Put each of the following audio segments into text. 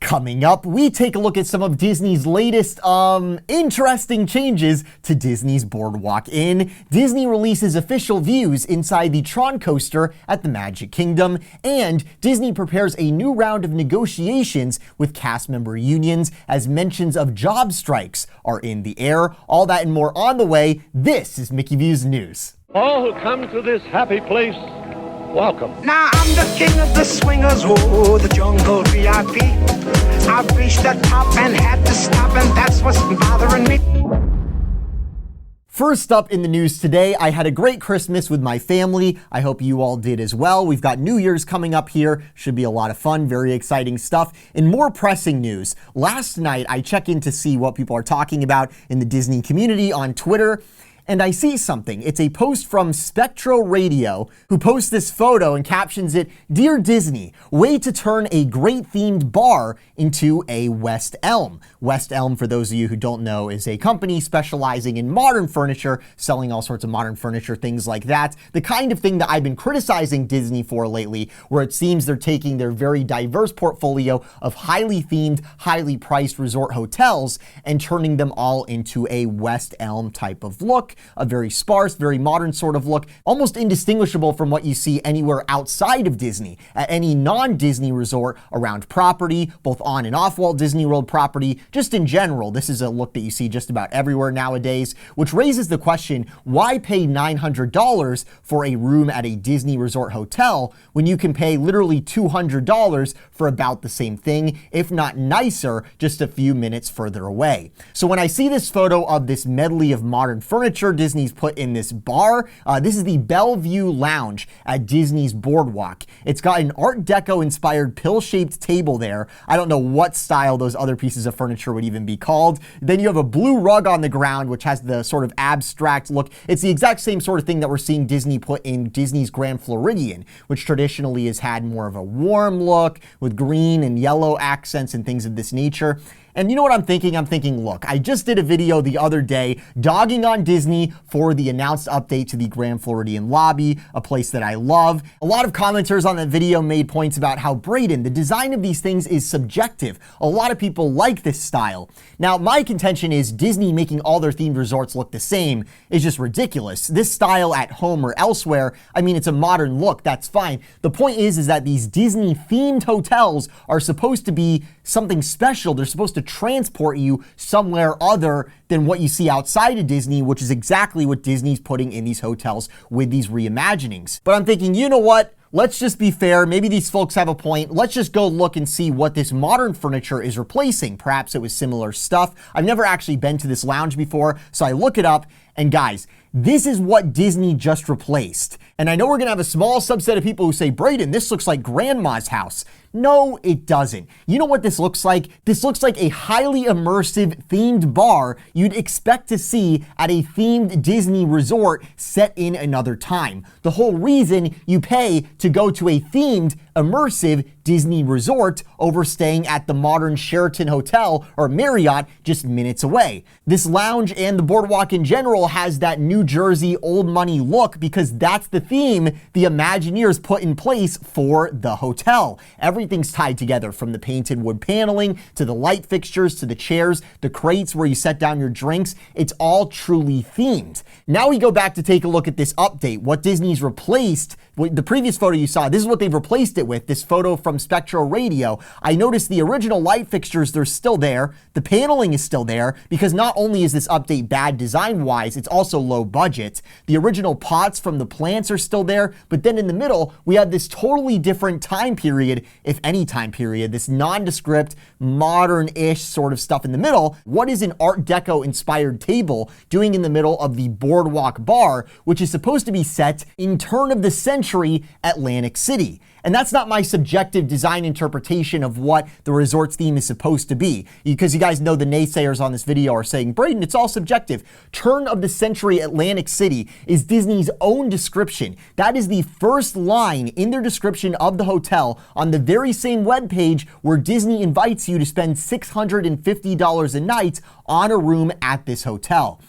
Coming up, we take a look at some of Disney's latest, interesting changes to Disney's Boardwalk Inn. Disney releases official views inside the Tron Coaster at the Magic Kingdom, and Disney prepares a new round of negotiations with cast member unions as mentions of job strikes are in the air. All that and more on the way. This is Mickey Views News. All who come to this happy place, welcome. Now I'm the king of the swingers, oh, the jungle VIP. I've reached the top and had to stop, and that's what's bothering me. First up in the news today, I had a great Christmas with my family. I hope you all did as well. We've got New Year's coming up here. Should be a lot of fun, very exciting stuff. In more pressing news, last night I check in to see what people are talking about in the Disney community on Twitter, and I see something. It's a post from Spectro Radio, who posts this photo and captions it, "Dear Disney, way to turn a great themed bar into a West Elm." West Elm, for those of you who don't know, is a company specializing in modern furniture, selling all sorts of modern furniture, things like that. The kind of thing that I've been criticizing Disney for lately, where it seems they're taking their very diverse portfolio of highly themed, highly priced resort hotels and turning them all into a West Elm type of look. A very sparse, very modern sort of look, almost indistinguishable from what you see anywhere outside of Disney, at any non-Disney resort around property, both on and off Walt Disney World property. Just in general, this is a look that you see just about everywhere nowadays, which raises the question, why pay $900 for a room at a Disney resort hotel when you can pay literally $200 for about the same thing, if not nicer, just a few minutes further away? So when I see this photo of this medley of modern furniture Disney's put in this bar, this is the Bellevue Lounge at Disney's Boardwalk. It's got an Art Deco inspired pill-shaped table there. I don't know what style those other pieces of furniture would even be called. Then you have a blue rug on the ground, which has the sort of abstract look. It's the exact same sort of thing that we're seeing Disney put in Disney's Grand Floridian, which traditionally has had more of a warm look with green and yellow accents and things of this nature. And you know what I'm thinking? I'm thinking, look, I just did a video the other day dogging on Disney for the announced update to the Grand Floridian lobby, a place that I love. A lot of commenters on that video made points about how, Brayden, the design of these things is subjective. A lot of people like this style. Now, my contention is Disney making all their themed resorts look the same is just ridiculous. This style at home or elsewhere, I mean, it's a modern look, that's fine. The point is that these Disney themed hotels are supposed to be something special. They're supposed to transport you somewhere other than what you see outside of Disney, which is exactly what Disney's putting in these hotels with these reimaginings. But I'm thinking, you know what? Let's just be fair. Maybe these folks have a point. Let's just go look and see what this modern furniture is replacing. Perhaps it was similar stuff. I've never actually been to this lounge before, so I look it up, and guys, this is what Disney just replaced. And I know we're gonna have a small subset of people who say, Brayden, this looks like grandma's house. No, it doesn't. You know what this looks like? This looks like a highly immersive themed bar you'd expect to see at a themed Disney resort set in another time. The whole reason you pay to go to a themed, immersive Disney resort over staying at the modern Sheraton Hotel or Marriott just minutes away. This lounge and the boardwalk in general has that New Jersey old money look because that's the theme the Imagineers put in place for the hotel. Everything's tied together, from the painted wood paneling to the light fixtures to the chairs, the crates where you set down your drinks. It's all truly themed. Now we go back to take a look at this update. What Disney's replaced, the previous photo you saw, this is what they've replaced it with, this photo from Spectro Radio. I noticed the original light fixtures, they're still there. The paneling is still there because not only is this update bad design-wise, it's also low budget. The original pots from the plants are still there, but then in the middle, we have this totally different time period, if any time period, this nondescript, modern-ish sort of stuff in the middle. What is an Art Deco inspired table doing in the middle of the Boardwalk Bar, which is supposed to be set in turn of the century Atlantic City? And that's not my subjective design interpretation of what the resort's theme is supposed to be. Because you guys know the naysayers on this video are saying, Brayden, it's all subjective. Turn of the century Atlantic City is Disney's own description. That is the first line in their description of the hotel on the very same webpage where Disney invites you to spend $650 a night on a room at this hotel.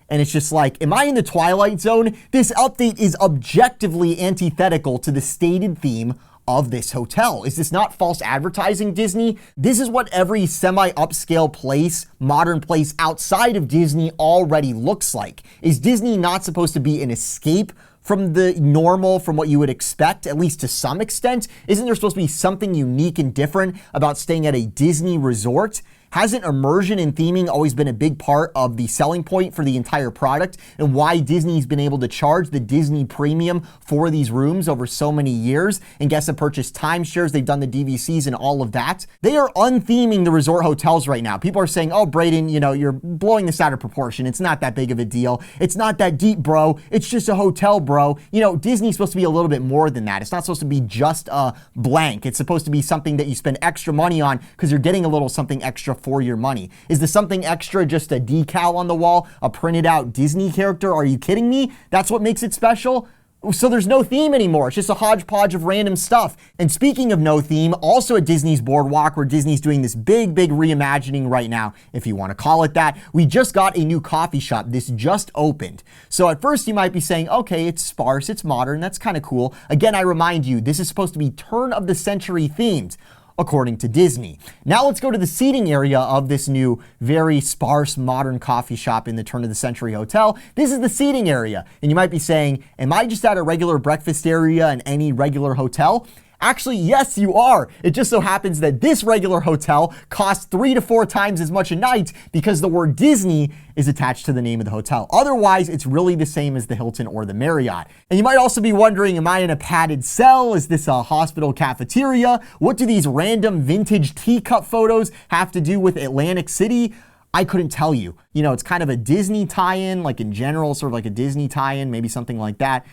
And it's just like, am I in the Twilight Zone? This update is objectively antithetical to the stated theme of this hotel. Is this not false advertising, Disney? This is what every semi-upscale place, modern place outside of Disney already looks like. Is Disney not supposed to be an escape from the normal, from what you would expect, at least to some extent? Isn't there supposed to be something unique and different about staying at a Disney resort? Hasn't immersion and theming always been a big part of the selling point for the entire product and why Disney's been able to charge the Disney premium for these rooms over so many years? And guests have purchased timeshares, they've done the DVCs and all of that. They are untheming the resort hotels right now. People are saying, oh, Brayden, you're blowing this out of proportion. It's not that big of a deal. It's not that deep, bro. It's just a hotel, bro. Disney's supposed to be a little bit more than that. It's not supposed to be just a blank. It's supposed to be something that you spend extra money on because you're getting a little something extra for your money. Is the something extra just a decal on the wall, a printed out Disney character? Are you kidding me? That's what makes it special? So there's no theme anymore. It's just a hodgepodge of random stuff. And speaking of no theme, also at Disney's BoardWalk, where Disney's doing this big reimagining right now, if you want to call it that, we just got a new coffee shop. This just opened. So at first you might be saying, okay, it's sparse, it's modern, that's kind of cool. Again, I remind you, this is supposed to be turn of the century themed, according to Disney. Now let's go to the seating area of this new, very sparse, modern coffee shop in the turn of the century hotel. This is the seating area. And you might be saying, am I just at a regular breakfast area in any regular hotel? Actually, yes, you are. It just so happens that this regular hotel costs 3 to 4 times as much a night because the word Disney is attached to the name of the hotel. Otherwise, it's really the same as the Hilton or the Marriott. And you might also be wondering, am I in a padded cell? Is this a hospital cafeteria? What do these random vintage teacup photos have to do with Atlantic City? I couldn't tell you. It's kind of a Disney tie-in, like in general, sort of like a Disney tie-in, maybe something like that.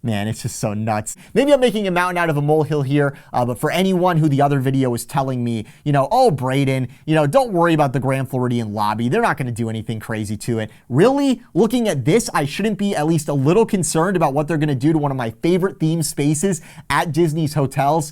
Man, it's just so nuts. Maybe I'm making a mountain out of a molehill here, but for anyone who the other video was telling me, oh, Brayden, don't worry about the Grand Floridian lobby. They're not going to do anything crazy to it. Really? Looking at this, I shouldn't be at least a little concerned about what they're going to do to one of my favorite theme spaces at Disney's hotels.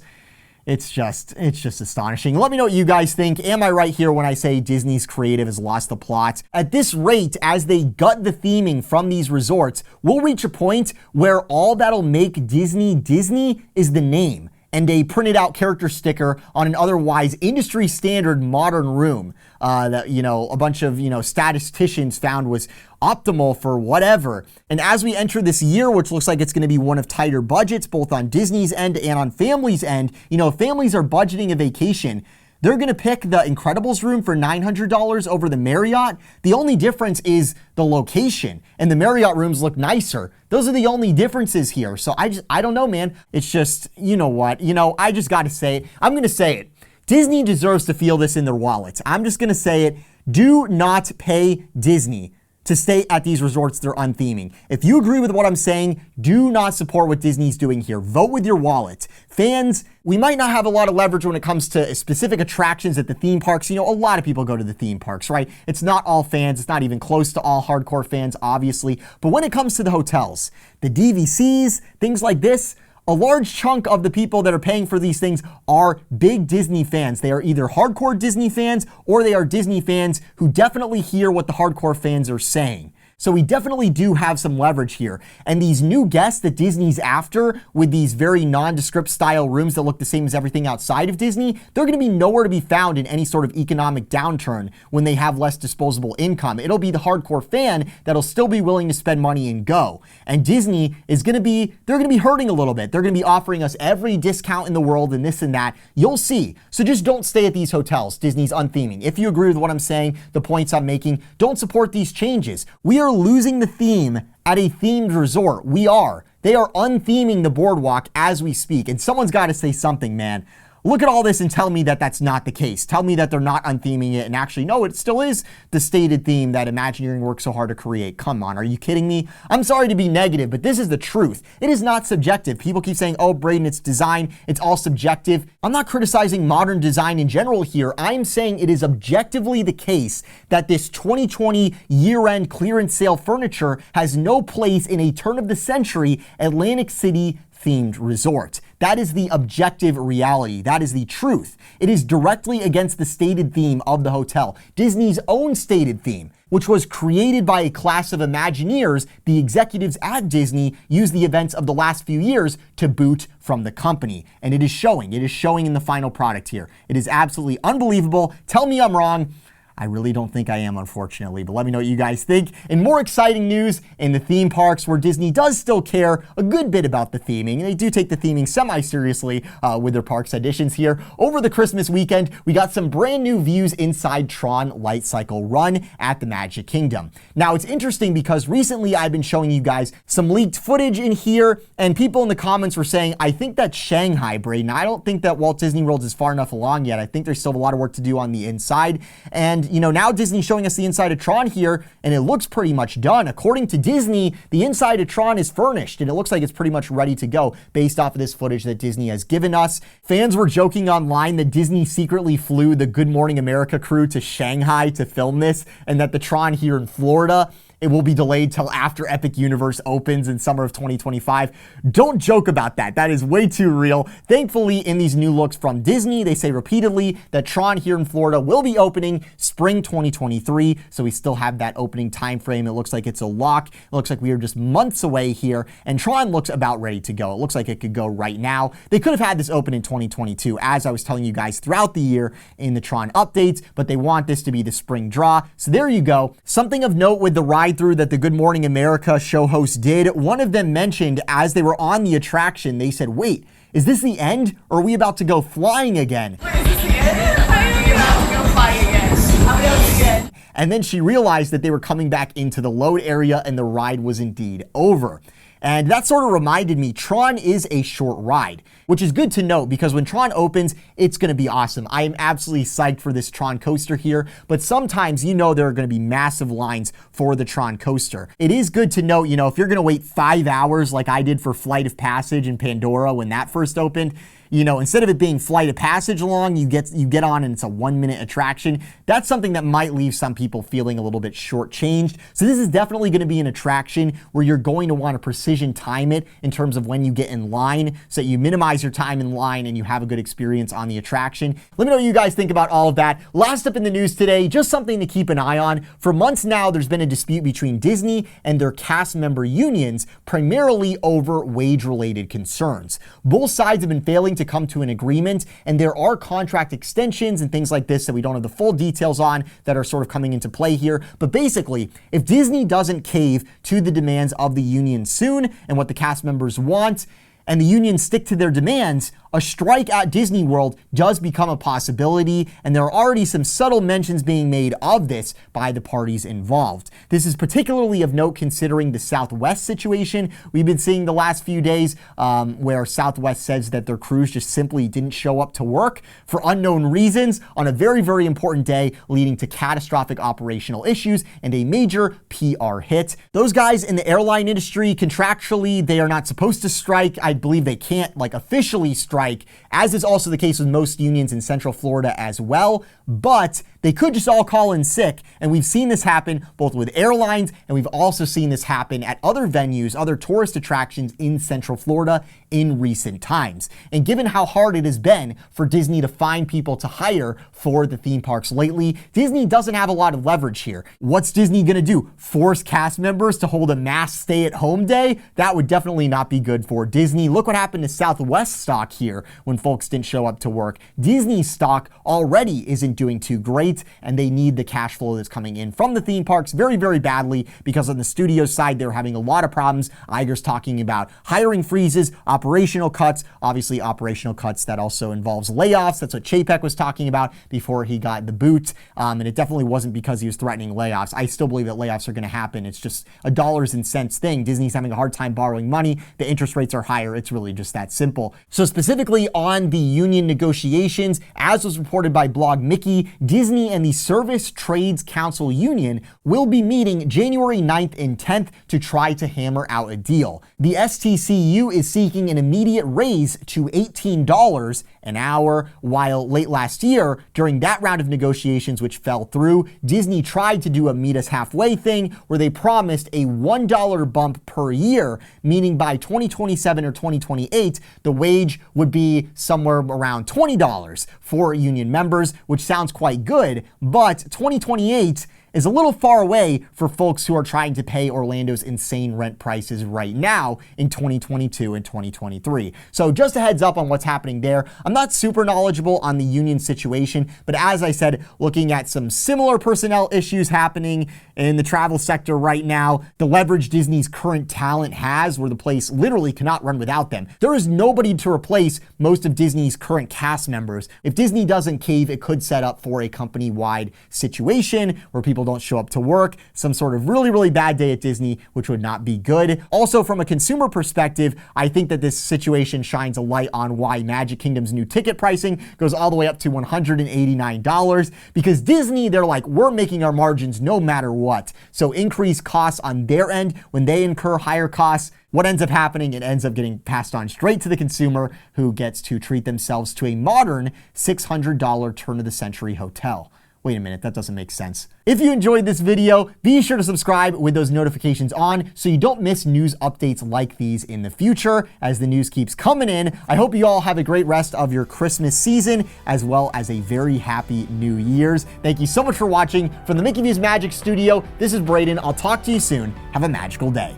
It's just astonishing. Let me know what you guys think. Am I right here when I say Disney's creative has lost the plot? At this rate, as they gut the theming from these resorts, we'll reach a point where all that'll make Disney Disney is the name and a printed out character sticker on an otherwise industry standard modern room that, a bunch of, statisticians found was optimal for whatever. And as we enter this year, which looks like it's going to be one of tighter budgets, both on Disney's end and on families' end, families are budgeting a vacation. They're going to pick the Incredibles room for $900 over the Marriott. The only difference is the location, and the Marriott rooms look nicer. Those are the only differences here. So I don't know, man. It's just, you know what? I just got to say it. I'm going to say it. Disney deserves to feel this in their wallets. I'm just going to say it. Do not pay Disney to stay at these resorts they're untheming. If you agree with what I'm saying, do not support what Disney's doing here. Vote with your wallet. Fans, we might not have a lot of leverage when it comes to specific attractions at the theme parks. A lot of people go to the theme parks, right? It's not all fans. It's not even close to all hardcore fans, obviously. But when it comes to the hotels, the DVCs, things like this, a large chunk of the people that are paying for these things are big Disney fans. They are either hardcore Disney fans or they are Disney fans who definitely hear what the hardcore fans are saying. So we definitely do have some leverage here. And these new guests that Disney's after with these very nondescript style rooms that look the same as everything outside of Disney, they're going to be nowhere to be found in any sort of economic downturn when they have less disposable income. It'll be the hardcore fan that'll still be willing to spend money and go. And Disney is going to be, they're going to be hurting a little bit. They're going to be offering us every discount in the world and this and that. You'll see. So just don't stay at these hotels. Disney's untheming. If you agree with what I'm saying, the points I'm making, don't support these changes. We are losing the theme at a themed resort. We are. They are untheming the boardwalk as we speak. And someone's got to say something, man. Look at all this and tell me that that's not the case. Tell me that they're not untheming it and actually, no, it still is the stated theme that Imagineering worked so hard to create. Come on, are you kidding me? I'm sorry to be negative, but this is the truth. It is not subjective. People keep saying, oh, Brayden, it's design. It's all subjective. I'm not criticizing modern design in general here. I'm saying it is objectively the case that this 2020 year-end clearance sale furniture has no place in a turn of the century Atlantic City themed resort. That is the objective reality. That is the truth. It is directly against the stated theme of the hotel, Disney's own stated theme, which was created by a class of Imagineers. The executives at Disney used the events of the last few years to boot from the company. And it is showing. It is showing in the final product here. It is absolutely unbelievable. Tell me I'm wrong. I really don't think I am, unfortunately, but let me know what you guys think. In more exciting news in the theme parks, where Disney does still care a good bit about the theming, and they do take the theming semi-seriously with their parks editions here. Over the Christmas weekend, we got some brand new views inside Tron Light Cycle Run at the Magic Kingdom. Now, it's interesting because recently I've been showing you guys some leaked footage in here, and people in the comments were saying, I think that's Shanghai, Brayden. I don't think that Walt Disney World is far enough along yet. I think there's still a lot of work to do on the inside. And you know, now Disney's showing us the inside of Tron here, and it looks pretty much done. According to Disney, the inside of Tron is furnished, and it looks like it's pretty much ready to go based off of this footage that Disney has given us. Fans were joking online that Disney secretly flew the Good Morning America crew to Shanghai to film this, and that the Tron here in Florida, it will be delayed till after Epic Universe opens in summer of 2025. Don't joke about that. That is way too real. Thankfully, in these new looks from Disney, they say repeatedly that Tron here in Florida will be opening spring 2023. So we still have that opening time frame. It looks like it's a lock. It looks like we are just months away here, and Tron looks about ready to go. It looks like it could go right now. They could have had this open in 2022, as I was telling you guys throughout the year in the Tron updates, but they want this to be the spring draw. So there you go. Something of note with the ride through that the Good Morning America show hosts did. One of them mentioned as they were on the attraction, they said, wait, is this the end? Or are we about to go flying again? Wait, is this the end? I know you're about to go flying again. I'll go again. And then she realized that they were coming back into the load area and the ride was indeed over. And that sort of reminded me, Tron is a short ride, which is good to note because when Tron opens, it's going to be awesome. I am absolutely psyched for this Tron coaster here, but sometimes you know there are going to be massive lines for the Tron coaster. It is good to note, you know, if you're going to wait 5 hours like I did for Flight of Passage in Pandora when that first opened, you know, instead of it being Flight of Passage long, you get on and it's a 1-minute attraction. That's something that might leave some people feeling a little bit shortchanged. So this is definitely going to be an attraction where you're going to want to precision time it in terms of when you get in line so that you minimize your time in line and you have a good experience on the attraction. Let me know what you guys think about all of that. Last up in the news today, just something to keep an eye on. For months now, there's been a dispute between Disney and their cast member unions, primarily over wage-related concerns. Both sides have been failing to come to an agreement, and there are contract extensions and things like this that we don't have the full details on that are sort of coming into play here. But basically, if Disney doesn't cave to the demands of the union soon and what the cast members want, and the unions stick to their demands, a strike at Disney World does become a possibility, and there are already some subtle mentions being made of this by the parties involved. This is particularly of note considering the Southwest situation we've been seeing the last few days, where Southwest says that their crews just simply didn't show up to work for unknown reasons on a very, very important day, leading to catastrophic operational issues and a major PR hit. Those guys in the airline industry, contractually, they are not supposed to strike. I believe they can't officially strike, as is also the case with most unions in Central Florida as well, but they could just all call in sick. And we've seen this happen both with airlines, and we've also seen this happen at other venues, other tourist attractions in Central Florida in recent times. And given how hard it has been for Disney to find people to hire for the theme parks lately, Disney doesn't have a lot of leverage here. What's Disney gonna do? Force cast members to hold a mass stay-at-home day? That would definitely not be good for Disney. Look what happened to Southwest stock here when folks didn't show up to work. Disney's stock already isn't doing too great, and they need the cash flow that's coming in from the theme parks very, very badly, because on the studio side, they're having a lot of problems. Iger's talking about hiring freezes, operational cuts, obviously operational cuts that also involves layoffs. That's what Chapek was talking about before he got the boot. And it definitely wasn't because he was threatening layoffs. I still believe that layoffs are going to happen. It's just a dollars and cents thing. Disney's having a hard time borrowing money. The interest rates are higher. It's really just that simple. So specifically on the union negotiations, as was reported by Blog Mickey, Disney Disney and the Service Trades Council Union will be meeting January 9th and 10th to try to hammer out a deal. The STCU is seeking an immediate raise to $18 an hour, while late last year, during that round of negotiations which fell through, Disney tried to do a meet us halfway thing where they promised a $1 bump per year, meaning by 2027 or 2028, the wage would be somewhere around $20 for union members, which sounds quite good, but 2028 is a little far away for folks who are trying to pay Orlando's insane rent prices right now in 2022 and 2023. So just a heads up on what's happening there. I'm not super knowledgeable on the union situation, but as I said, looking at some similar personnel issues happening in the travel sector right now, the leverage Disney's current talent has, where the place literally cannot run without them. There is nobody to replace most of Disney's current cast members. If Disney doesn't cave, it could set up for a company-wide situation where people don't show up to work, some sort of really, really bad day at Disney, which would not be good. Also, from a consumer perspective, I think that this situation shines a light on why Magic Kingdom's new ticket pricing goes all the way up to $189, because Disney, they're like, we're making our margins no matter what. So increased costs on their end, when they incur higher costs, what ends up happening, it ends up getting passed on straight to the consumer, who gets to treat themselves to a modern $600 turn-of-the-century hotel. Wait a minute, that doesn't make sense. If you enjoyed this video, be sure to subscribe with those notifications on so you don't miss news updates like these in the future as the news keeps coming in. I hope you all have a great rest of your Christmas season, as well as a very happy New Year's. Thank you so much for watching. From the Mickey V's Magic Studio, this is Brayden. I'll talk to you soon. Have a magical day.